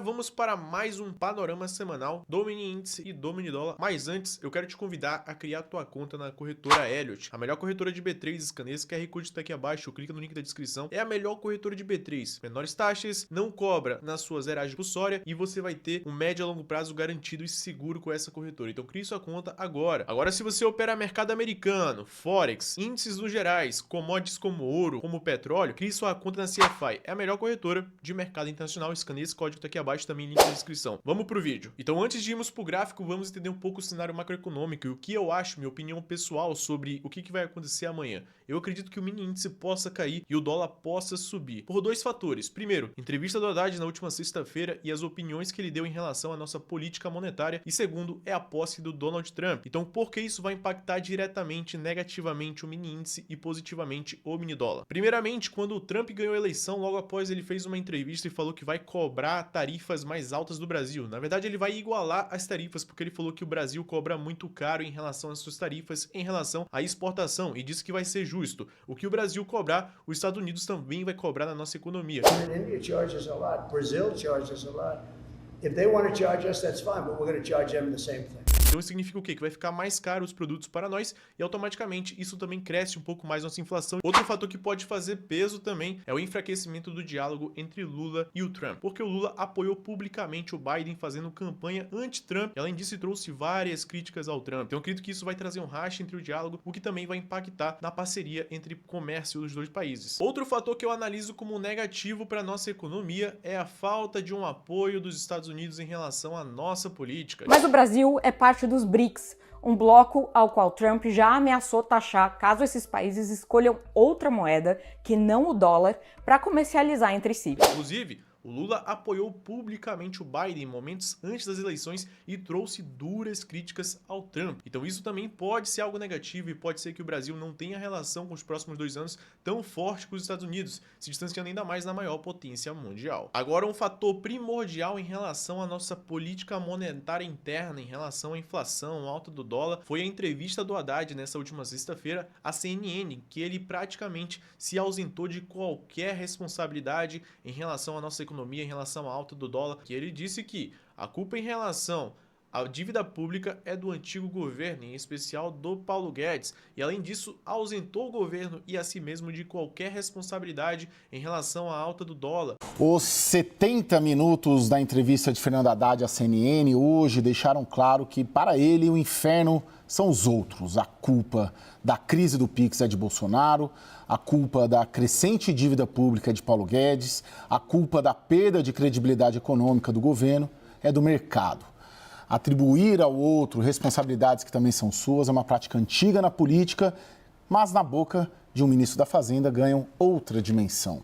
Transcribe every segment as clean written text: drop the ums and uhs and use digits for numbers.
vamos para mais um panorama semanal do mini índice e do mini dólar. Mas antes, eu quero te convidar a criar tua conta na corretora Elliott, a melhor corretora de B3. Escaneia esse QR Code que tá aqui abaixo, clica no link da descrição. É a melhor corretora de B3, menores taxas, não cobra na sua zeragem compulsória e você vai ter um médio a longo prazo garantido e seguro com essa corretora. Então crie sua conta agora. Agora, se você opera mercado americano, forex, índices no gerais, commodities como ouro, como petróleo, crie sua conta na CFI. É a melhor corretora de mercado internacional. Escaneia esse código que tá aqui abaixo, também link na descrição. Vamos pro vídeo. Então, antes de irmos pro gráfico, vamos entender um pouco o cenário macroeconômico e o que eu acho, minha opinião pessoal sobre o que vai acontecer amanhã. Eu acredito que o mini índice possa cair e o dólar possa subir por dois fatores. Primeiro, entrevista do Haddad na última sexta-feira e as opiniões que ele deu em relação à nossa política monetária. E segundo, é a posse do Donald Trump. Então, por que isso vai impactar diretamente, negativamente o mini índice e positivamente o mini dólar? Primeiramente, quando o Trump ganhou a eleição, logo após ele fez uma entrevista e falou que vai cobrar tarifas mais altas do Brasil. Na verdade, ele vai igualar as tarifas, porque ele falou que o Brasil cobra muito caro em relação às suas tarifas, em relação à exportação, e disse que vai ser justo. O que o Brasil cobrar, os Estados Unidos também vai cobrar na nossa economia. India charges a lot. Brazil charges a lot. If they want to charge us, that's fine, but we're going to charge them the same thing. Então isso significa o quê? Que vai ficar mais caro os produtos para nós e automaticamente isso também cresce um pouco mais nossa inflação. Outro fator que pode fazer peso também é o enfraquecimento do diálogo entre Lula e o Trump, porque o Lula apoiou publicamente o Biden fazendo campanha anti-Trump e além disso trouxe várias críticas ao Trump. Então eu acredito que isso vai trazer um racha entre o diálogo, o que também vai impactar na parceria entre comércio dos dois países. Outro fator que eu analiso como negativo para nossa economia é a falta de um apoio dos Estados Unidos em relação à nossa política. Mas o Brasil é parte dos BRICS, um bloco ao qual Trump já ameaçou taxar caso esses países escolham outra moeda que não o dólar para comercializar entre si. Inclusive, o Lula apoiou publicamente o Biden em momentos antes das eleições e trouxe duras críticas ao Trump. Então isso também pode ser algo negativo e pode ser que o Brasil não tenha relação com os próximos 2 anos tão forte com os Estados Unidos, se distanciando ainda mais da maior potência mundial. Agora, um fator primordial em relação à nossa política monetária interna, em relação à inflação, alta do dólar, foi a entrevista do Haddad nessa última sexta-feira à CNN, que ele praticamente se ausentou de qualquer responsabilidade em relação à nossa economia, em relação à alta do dólar, que ele disse que a culpa em relação à dívida pública é do antigo governo, em especial do Paulo Guedes, e além disso ausentou o governo e a si mesmo de qualquer responsabilidade em relação à alta do dólar. Os 70 minutos da entrevista de Fernando Haddad à CNN hoje deixaram claro que para ele o inferno são os outros. A culpa da crise do Pix é de Bolsonaro, a culpa da crescente dívida pública é de Paulo Guedes, a culpa da perda de credibilidade econômica do governo é do mercado. Atribuir ao outro responsabilidades que também são suas é uma prática antiga na política, mas na boca de um ministro da Fazenda ganham outra dimensão.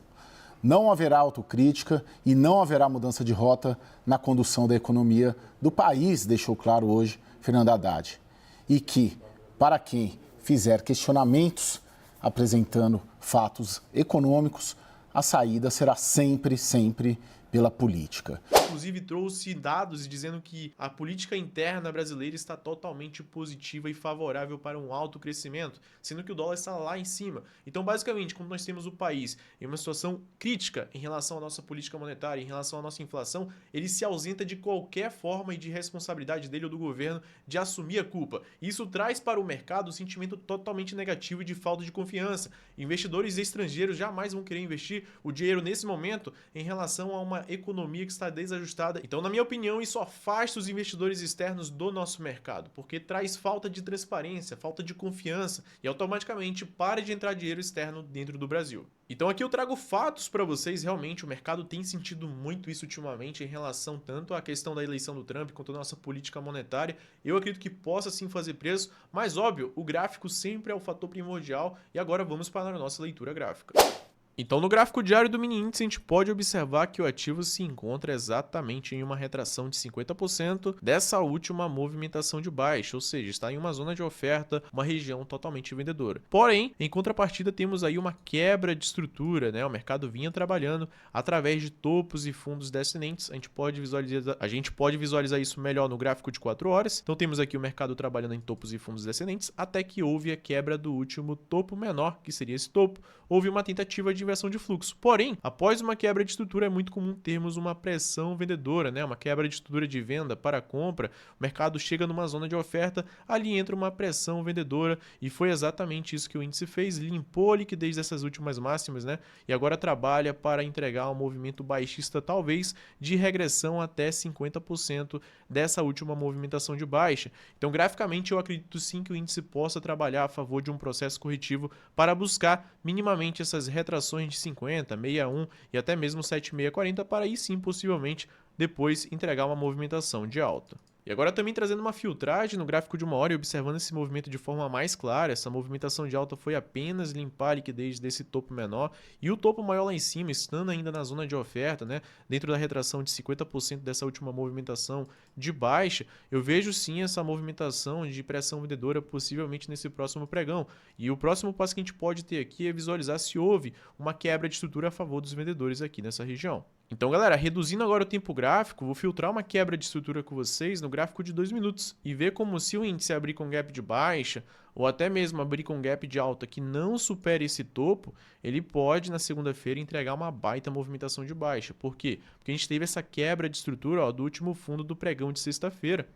Não haverá autocrítica e não haverá mudança de rota na condução da economia do país, deixou claro hoje Fernando Haddad. E que, para quem fizer questionamentos apresentando fatos econômicos, a saída será sempre pela política. Inclusive trouxe dados dizendo que a política interna brasileira está totalmente positiva e favorável para um alto crescimento, sendo que o dólar está lá em cima. Então, basicamente, como nós temos o país em uma situação crítica em relação à nossa política monetária, em relação à nossa inflação, ele se ausenta de qualquer forma e de responsabilidade dele ou do governo de assumir a culpa. Isso traz para o mercado um sentimento totalmente negativo e de falta de confiança. Investidores estrangeiros jamais vão querer investir o dinheiro nesse momento em relação a uma economia que está desajustada. Então, na minha opinião, isso afasta os investidores externos do nosso mercado, porque traz falta de transparência, falta de confiança e automaticamente para de entrar dinheiro externo dentro do Brasil. Então aqui eu trago fatos para vocês, realmente o mercado tem sentido muito isso ultimamente em relação tanto à questão da eleição do Trump quanto à nossa política monetária. Eu acredito que possa sim fazer preço, mas óbvio, o gráfico sempre é o fator primordial e agora vamos para a nossa leitura gráfica. Então, no gráfico diário do mini índice, a gente pode observar que o ativo se encontra exatamente em uma retração de 50% dessa última movimentação de baixa, ou seja, está em uma zona de oferta, uma região totalmente vendedora. Porém, em contrapartida, temos aí uma quebra de estrutura, né? O mercado vinha trabalhando através de topos e fundos descendentes. A gente pode visualizar isso melhor no gráfico de 4 horas. Então, temos aqui o mercado trabalhando em topos e fundos descendentes, até que houve a quebra do último topo menor, que seria esse topo. Houve uma tentativa de inversão de fluxo. Porém, após uma quebra de estrutura, é muito comum termos uma pressão vendedora, né? Uma quebra de estrutura de venda para compra, o mercado chega numa zona de oferta, ali entra uma pressão vendedora e foi exatamente isso que o índice fez, limpou a liquidez dessas últimas máximas, né? E agora trabalha para entregar um movimento baixista, talvez de regressão até 50% dessa última movimentação de baixa. Então, graficamente, eu acredito sim que o índice possa trabalhar a favor de um processo corretivo para buscar minimamente essas retrações de 50, 61 e até mesmo 7640 para aí sim, possivelmente, depois entregar uma movimentação de alta. E agora também trazendo uma filtragem no gráfico de 1 hora e observando esse movimento de forma mais clara, essa movimentação de alta foi apenas limpar a liquidez desse topo menor e o topo maior lá em cima, estando ainda na zona de oferta, né, dentro da retração de 50% dessa última movimentação de baixa, eu vejo sim essa movimentação de pressão vendedora possivelmente nesse próximo pregão. E o próximo passo que a gente pode ter aqui é visualizar se houve uma quebra de estrutura a favor dos vendedores aqui nessa região. Então, galera, reduzindo agora o tempo gráfico, vou filtrar uma quebra de estrutura com vocês no gráfico de 2 minutos e ver como se o índice abrir com gap de baixa ou até mesmo abrir com gap de alta que não supere esse topo, ele pode na segunda-feira entregar uma baita movimentação de baixa. Por quê? Porque a gente teve essa quebra de estrutura do último fundo do pregão de sexta-feira.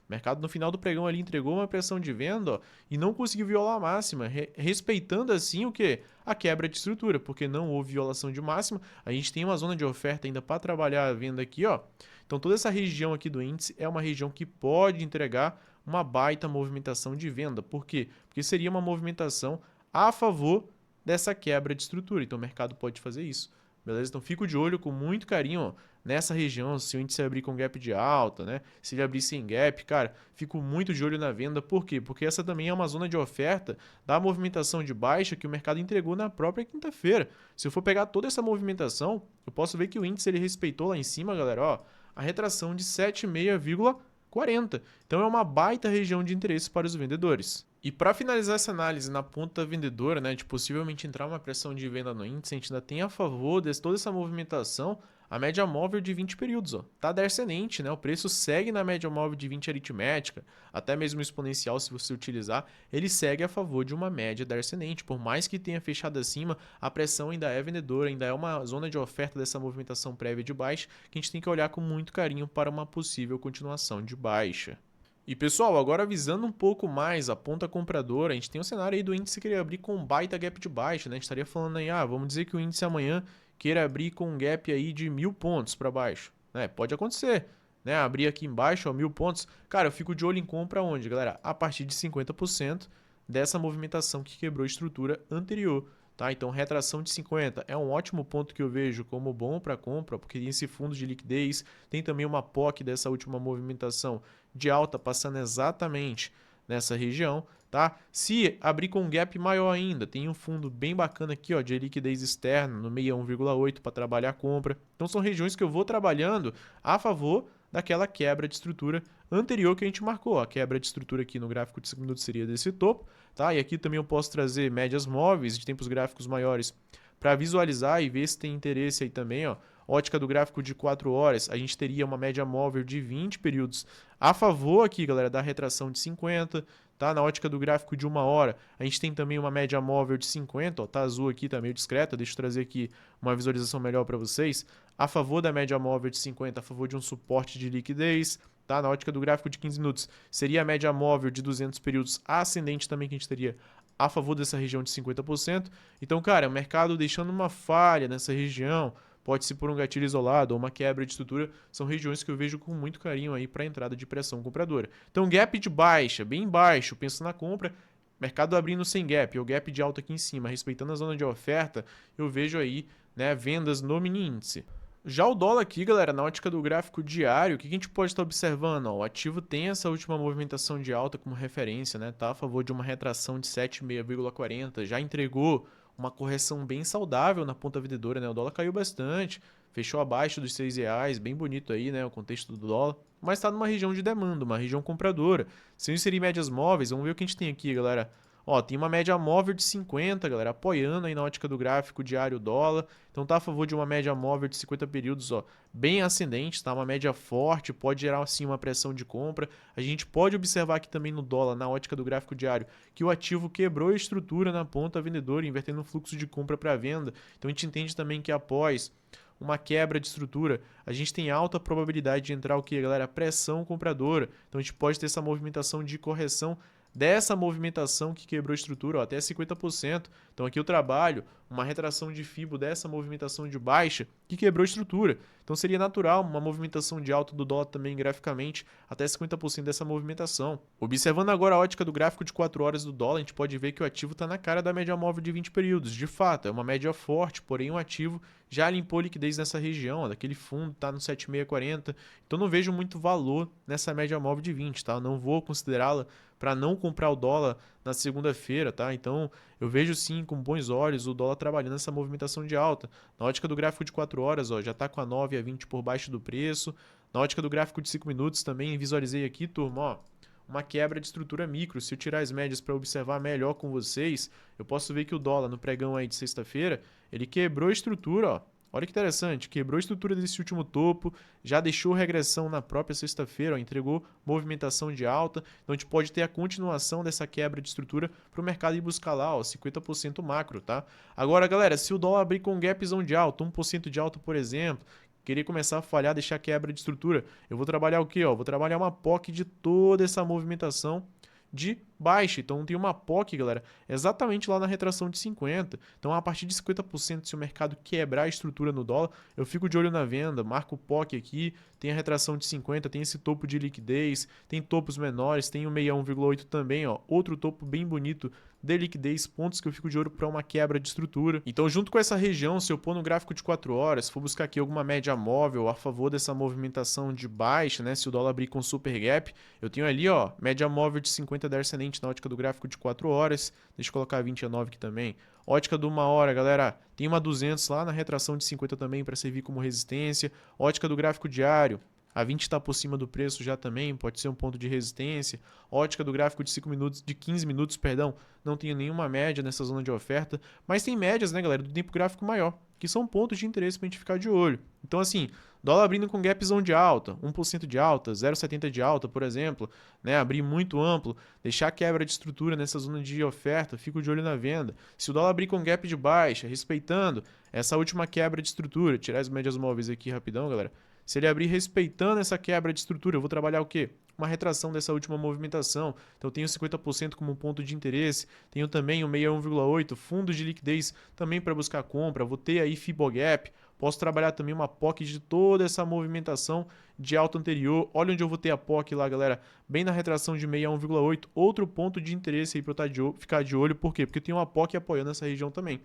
O mercado no final do pregão ali entregou uma pressão de venda e não conseguiu violar a máxima, respeitando assim o que? A quebra de estrutura, porque não houve violação de máxima. A gente tem uma zona de oferta ainda para trabalhar a venda aqui, ó. Então toda essa região aqui do índice é uma região que pode entregar uma baita movimentação de venda. Por quê? Porque seria uma movimentação a favor dessa quebra de estrutura. Então o mercado pode fazer isso. Beleza? Então fico de olho com muito carinho, ó, nessa região, se o índice abrir com gap de alta, né? Se ele abrir sem gap, cara, fico muito de olho na venda. Por quê? Porque essa também é uma zona de oferta da movimentação de baixa que o mercado entregou na própria quinta-feira. Se eu for pegar toda essa movimentação, eu posso ver que o índice ele respeitou lá em cima, galera, ó, a retração de 76,40. Então é uma baita região de interesse para os vendedores. E para finalizar essa análise na ponta vendedora, né, de possivelmente entrar uma pressão de venda no índice, a gente ainda tem a favor de toda essa movimentação a média móvel de 20 períodos. Ó, tá descendente, né? O preço segue na média móvel de 20 aritmética, até mesmo exponencial se você utilizar, ele segue a favor de uma média descendente. Por mais que tenha fechado acima, a pressão ainda é vendedora, ainda é uma zona de oferta dessa movimentação prévia de baixa que a gente tem que olhar com muito carinho para uma possível continuação de baixa. E pessoal, agora visando um pouco mais a ponta compradora, a gente tem um cenário aí do índice querer abrir com um baita gap de baixa, né? A gente estaria falando aí, vamos dizer que o índice amanhã queira abrir com um gap aí de 1.000 pontos para baixo, né? Pode acontecer, né? Abrir aqui embaixo, ó, 1.000 pontos. Cara, eu fico de olho em compra onde, galera? A partir de 50% dessa movimentação que quebrou a estrutura anterior. Tá? Então, retração de 50 é um ótimo ponto que eu vejo como bom para compra, porque esse fundo de liquidez tem também uma POC dessa última movimentação de alta passando exatamente nessa região. Tá? Se abrir com um gap maior ainda, tem um fundo bem bacana aqui, ó, de liquidez externa no 61,8 para trabalhar a compra. Então, são regiões que eu vou trabalhando a favor daquela quebra de estrutura anterior que a gente marcou. A quebra de estrutura aqui no gráfico de 5 minutos seria desse topo, tá? E aqui também eu posso trazer médias móveis de tempos gráficos maiores para visualizar e ver se tem interesse aí também, ó. Ótica do gráfico de 4 horas, a gente teria uma média móvel de 20 períodos a favor aqui, galera, da retração de 50, tá? Na ótica do gráfico de 1 hora, a gente tem também uma média móvel de 50, ó, tá azul aqui, tá meio discreta, deixa eu trazer aqui uma visualização melhor para vocês. A favor da média móvel de 50, a favor de um suporte de liquidez, tá? Na ótica do gráfico de 15 minutos, seria a média móvel de 200 períodos ascendente também que a gente teria a favor dessa região de 50%. Então, cara, o mercado deixando uma falha nessa região, pode ser por um gatilho isolado ou uma quebra de estrutura, são regiões que eu vejo com muito carinho aí para a entrada de pressão compradora. Então, gap de baixa, bem baixo, penso na compra, mercado abrindo sem gap, ou gap de alta aqui em cima, respeitando a zona de oferta, eu vejo aí, né, vendas no mini índice. Já o dólar aqui, galera, na ótica do gráfico diário, o que a gente pode estar observando? Ó, o ativo tem essa última movimentação de alta como referência, né? Tá a favor de uma retração de 76,40, já entregou uma correção bem saudável na ponta vendedora, né? O dólar caiu bastante, fechou abaixo dos R$6, bem bonito aí, né? O contexto do dólar, mas está numa região de demanda, uma região compradora. Se eu inserir médias móveis, vamos ver o que a gente tem aqui, galera. Ó, tem uma média móvel de 50, galera, apoiando aí na ótica do gráfico diário dólar. Então tá a favor de uma média móvel de 50 períodos, ó, bem ascendente, tá? Uma média forte, pode gerar assim uma pressão de compra. A gente pode observar aqui também no dólar, na ótica do gráfico diário, que o ativo quebrou a estrutura na ponta vendedora, invertendo o fluxo de compra para venda. Então a gente entende também que após uma quebra de estrutura, a gente tem alta probabilidade de entrar o que, galera? Pressão compradora. Então a gente pode ter essa movimentação de correção dessa movimentação que quebrou a estrutura, ó, até 50%. Então aqui eu trabalho uma retração de FIBO dessa movimentação de baixa que quebrou a estrutura. Então seria natural uma movimentação de alta do dólar também graficamente até 50% dessa movimentação. Observando agora a ótica do gráfico de 4 horas do dólar, a gente pode ver que o ativo está na cara da média móvel de 20 períodos. De fato, é uma média forte, porém o ativo já limpou liquidez nessa região, ó, daquele fundo está no 7640. Então não vejo muito valor nessa média móvel de 20, tá? Eu não vou considerá-la para não comprar o dólar na segunda-feira, tá? Então eu vejo sim com bons olhos o dólar trabalhando nessa movimentação de alta. Na ótica do gráfico de 4 horas, ó, já está com a 9 a 20 por baixo do preço. Na ótica do gráfico de 5 minutos também visualizei aqui, turma, ó, uma quebra de estrutura micro. Se eu tirar as médias para observar melhor com vocês, eu posso ver que o dólar no pregão aí de sexta-feira, ele quebrou a estrutura, ó. Olha que interessante, quebrou a estrutura desse último topo, já deixou regressão na própria sexta-feira, entregou movimentação de alta, então a gente pode ter a continuação dessa quebra de estrutura para o mercado ir buscar lá, ó, 50% macro, tá? Agora, galera, se o dólar abrir com um gapzão de alta, 1% de alta, por exemplo, querer começar a falhar, deixar quebra de estrutura, eu vou trabalhar o quê? Ó? Vou trabalhar uma POC de toda essa movimentação de baixa. Então tem uma POC, galera, exatamente lá na retração de 50. Então a partir de 50%, se o mercado quebrar a estrutura no dólar, eu fico de olho na venda, marco o POC aqui, tem a retração de 50, tem esse topo de liquidez, tem topos menores, tem o 61,8 também, ó, outro topo bem bonito de liquidez, pontos que eu fico de olho para uma quebra de estrutura. Então junto com essa região, se eu pôr no gráfico de 4 horas, se for buscar aqui alguma média móvel a favor dessa movimentação de baixa, né, se o dólar abrir com super gap, eu tenho ali, ó, média móvel de 50 da ascendente na ótica do gráfico de 4 horas, deixa eu colocar 29 aqui também. Ótica do 1 hora, galera, tem uma 200 lá na retração de 50 também para servir como resistência. Ótica do gráfico diário, a 20 está por cima do preço já também, pode ser um ponto de resistência. Ótica do gráfico de 5 minutos, de 15 minutos, perdão, não tenho nenhuma média nessa zona de oferta, mas tem médias, né, galera, do tempo gráfico maior, que são pontos de interesse para a gente ficar de olho. Então, assim, dólar abrindo com gapzão de alta, 1% de alta, 0,70 de alta, por exemplo, né, abrir muito amplo, deixar quebra de estrutura nessa zona de oferta, fico de olho na venda. Se o dólar abrir com gap de baixa, respeitando essa última quebra de estrutura, tirar as médias móveis aqui rapidão, galera. Se ele abrir respeitando essa quebra de estrutura, eu vou trabalhar o quê? Uma retração dessa última movimentação. Então, eu tenho 50% como ponto de interesse. Tenho também o 61,8, fundos de liquidez também para buscar compra. Vou ter aí Fibogap. Posso trabalhar também uma POC de toda essa movimentação de alta anterior. Olha onde eu vou ter a POC lá, galera. Bem na retração de 61,8. Outro ponto de interesse aí para eu ficar de olho. Por quê? Porque tem uma POC apoiando essa região também.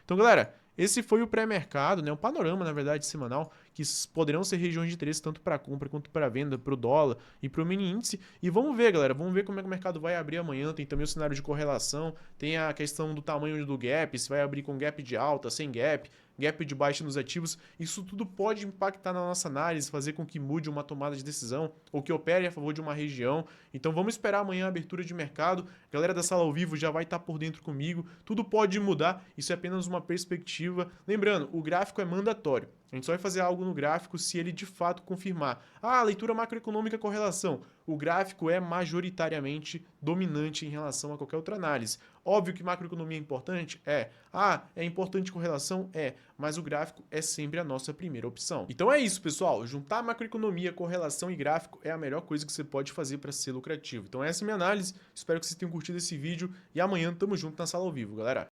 Então, galera, esse foi o pré-mercado, né? Um panorama, na verdade, semanal, que poderão ser regiões de interesse tanto para compra quanto para venda, para o dólar e para o mini índice. E vamos ver, galera, vamos ver como é que o mercado vai abrir amanhã. Tem também o cenário de correlação, tem a questão do tamanho do gap, se vai abrir com gap de alta, sem gap, gap de baixa nos ativos. Isso tudo pode impactar na nossa análise, fazer com que mude uma tomada de decisão ou que opere a favor de uma região. Então vamos esperar amanhã a abertura de mercado. Galera da sala ao vivo já vai estar por dentro comigo. Tudo pode mudar, isso é apenas uma perspectiva. Lembrando, o gráfico é mandatório. A gente só vai fazer algo no gráfico se ele de fato confirmar. Ah, leitura macroeconômica correlação. O gráfico é majoritariamente dominante em relação a qualquer outra análise. Óbvio que macroeconomia é importante? É. Ah, é importante correlação? É. Mas o gráfico é sempre a nossa primeira opção. Então é isso, pessoal. Juntar macroeconomia, correlação e gráfico é a melhor coisa que você pode fazer para ser lucrativo. Então essa é a minha análise. Espero que vocês tenham curtido esse vídeo e amanhã tamo junto na sala ao vivo, galera.